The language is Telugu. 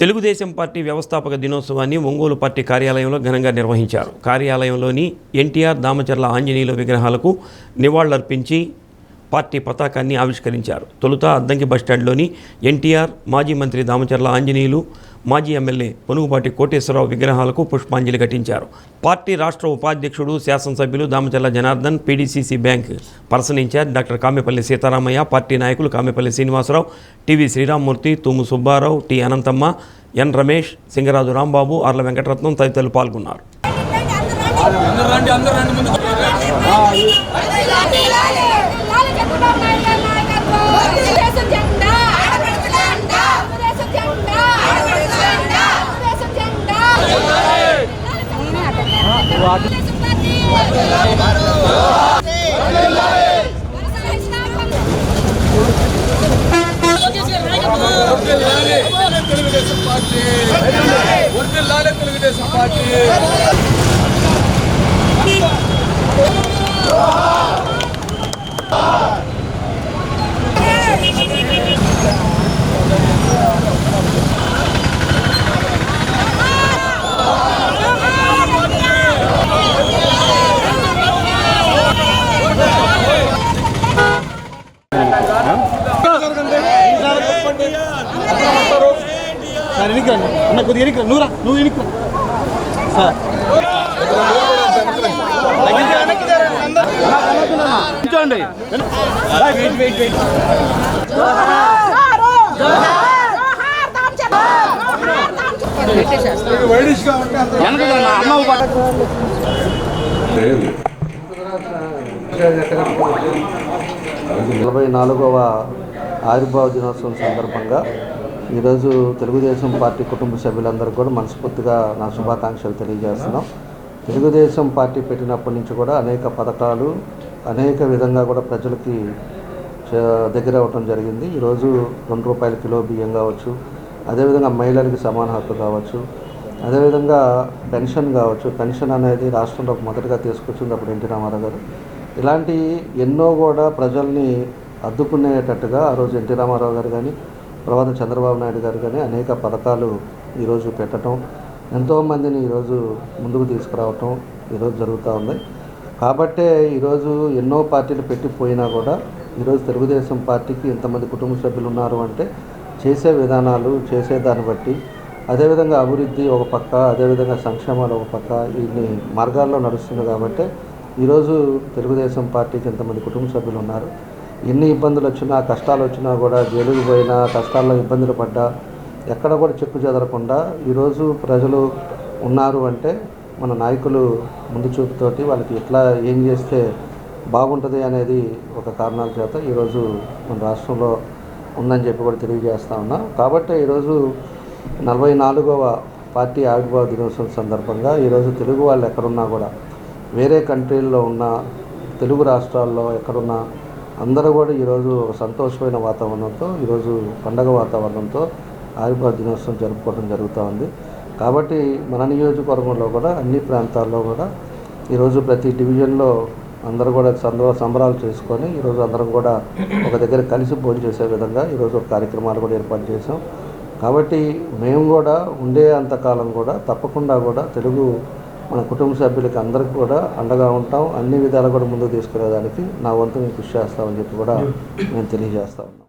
తెలుగుదేశం పార్టీ వ్యవస్థాపక దినోత్సవాన్ని ఒంగోలు పార్టీ కార్యాలయంలో ఘనంగా నిర్వహించారు. కార్యాలయంలోని ఎన్టీఆర్, దామచర్ల ఆంజనేయుల విగ్రహాలకు నివాళులర్పించి పార్టీ పతాకాన్ని ఆవిష్కరించారు. తొలుత అద్దంకి బస్టాండ్లోని ఎన్టీఆర్, మాజీ మంత్రి దామచర్ల ఆంజనేయులు, మాజీ ఎమ్మెల్యే పొనుగుపాటి కోటేశ్వరరావు విగ్రహాలకు పుష్పాంజలి ఘటించారు. పార్టీ రాష్ట్ర ఉపాధ్యక్షుడు, శాసనసభ్యులు Damacharla Janardhan, PDCC bank person in charge doctor Kamepalli Seetharamaiah, party నాయకులు Kamepalli Srinivasa Rao, TV Sriramamurthy, Thumu Subba Rao, T Anantamma, N Ramesh, Singaraju Rambabu, Arla Venkataratnam తదితరులు పాల్గొన్నారు. తెలుగుదేశం పార్టీ నువ్వు నలభై 44వ ఆవిర్భావ దినోత్సవం సందర్భంగా ఈరోజు తెలుగుదేశం పార్టీ కుటుంబ సభ్యులందరికీ కూడా మనస్ఫూర్తిగా నా శుభాకాంక్షలు తెలియజేస్తున్నాం. తెలుగుదేశం పార్టీ పెట్టినప్పటి నుంచి కూడా అనేక పథకాలు అనేక విధంగా కూడా ప్రజలకి దగ్గర అవ్వటం జరిగింది. ఈరోజు ₹2 కిలో బియ్యం కావచ్చు, అదేవిధంగా మహిళలకి సమాన హక్కు కావచ్చు, అదేవిధంగా పెన్షన్ కావచ్చు. పెన్షన్ అనేది రాష్ట్రంలో మొదటగా తీసుకొచ్చింది అప్పుడు ఎన్టీ రామారావు గారు. ఇలాంటి ఎన్నో కూడా ప్రజల్ని అద్దుకునేటట్టుగా ఆ రోజు ఎన్టీ రామారావు గారు కానీ, తర్వాత చంద్రబాబు నాయుడు గారు కానీ అనేక పథకాలు ఈరోజు పెట్టడం, ఎంతోమందిని ఈరోజు ముందుకు తీసుకురావటం ఈరోజు జరుగుతూ ఉంది. కాబట్టే ఈరోజు ఎన్నో పార్టీలు పెట్టిపోయినా కూడా ఈరోజు తెలుగుదేశం పార్టీకి ఇంతమంది కుటుంబ సభ్యులు ఉన్నారు అంటే చేసే విధానాలు, చేసేదాన్ని బట్టి, అదేవిధంగా అభివృద్ధి ఒక పక్క, అదేవిధంగా సంక్షేమాలు ఒక పక్క, ఇన్ని మార్గాల్లో నడుస్తుంది. కాబట్టి ఈరోజు తెలుగుదేశం పార్టీకి ఇంతమంది కుటుంబ సభ్యులు ఉన్నారు. ఎన్ని ఇబ్బందులు వచ్చినా, కష్టాలు వచ్చినా కూడా, జైలుకు పోయినా, కష్టాల్లో ఇబ్బందులు పడ్డా ఎక్కడ కూడా చెక్కు చెదరకుండా ఈరోజు ప్రజలు ఉన్నారు అంటే మన నాయకులు ముందు చూపుతోటి వాళ్ళకి ఎట్లా ఏం చేస్తే బాగుంటుంది అనేది ఒక కారణాల చేత ఈరోజు మన రాష్ట్రంలో ఉందని చెప్పి కూడా తెలియజేస్తా ఉన్నా. కాబట్టి ఈరోజు 44వ పార్టీ ఆవిర్భావ దినోత్సవం సందర్భంగా ఈరోజు తెలుగు వాళ్ళు ఎక్కడున్నా కూడా, వేరే కంట్రీల్లో ఉన్న, తెలుగు రాష్ట్రాల్లో ఎక్కడున్నా అందరూ కూడా ఈరోజు ఒక సంతోషమైన వాతావరణంతో, ఈరోజు పండగ వాతావరణంతో ఆవిర్భావ దినోత్సవం జరుపుకోవడం జరుగుతూ ఉంది. కాబట్టి మన నియోజకవర్గంలో కూడా అన్ని ప్రాంతాల్లో కూడా ఈరోజు ప్రతి డివిజన్లో అందరూ కూడా సంబరాలు చేసుకొని ఈరోజు అందరం కూడా ఒక దగ్గర కలిసి భోజనం చేసే విధంగా ఈరోజు కార్యక్రమాలు కూడా ఏర్పాటు చేసాం. కాబట్టి మేము కూడా ఉండే అంతకాలం కూడా తప్పకుండా కూడా తెలుగు మన కుటుంబ సభ్యులకి అందరికీ కూడా అండగా ఉంటాం. అన్ని విధాలు కూడా ముందుకు తీసుకునేదానికి నా వంతు మేము కృషి చేస్తామని చెప్పి కూడా మేము తెలియజేస్తా ఉన్నాం.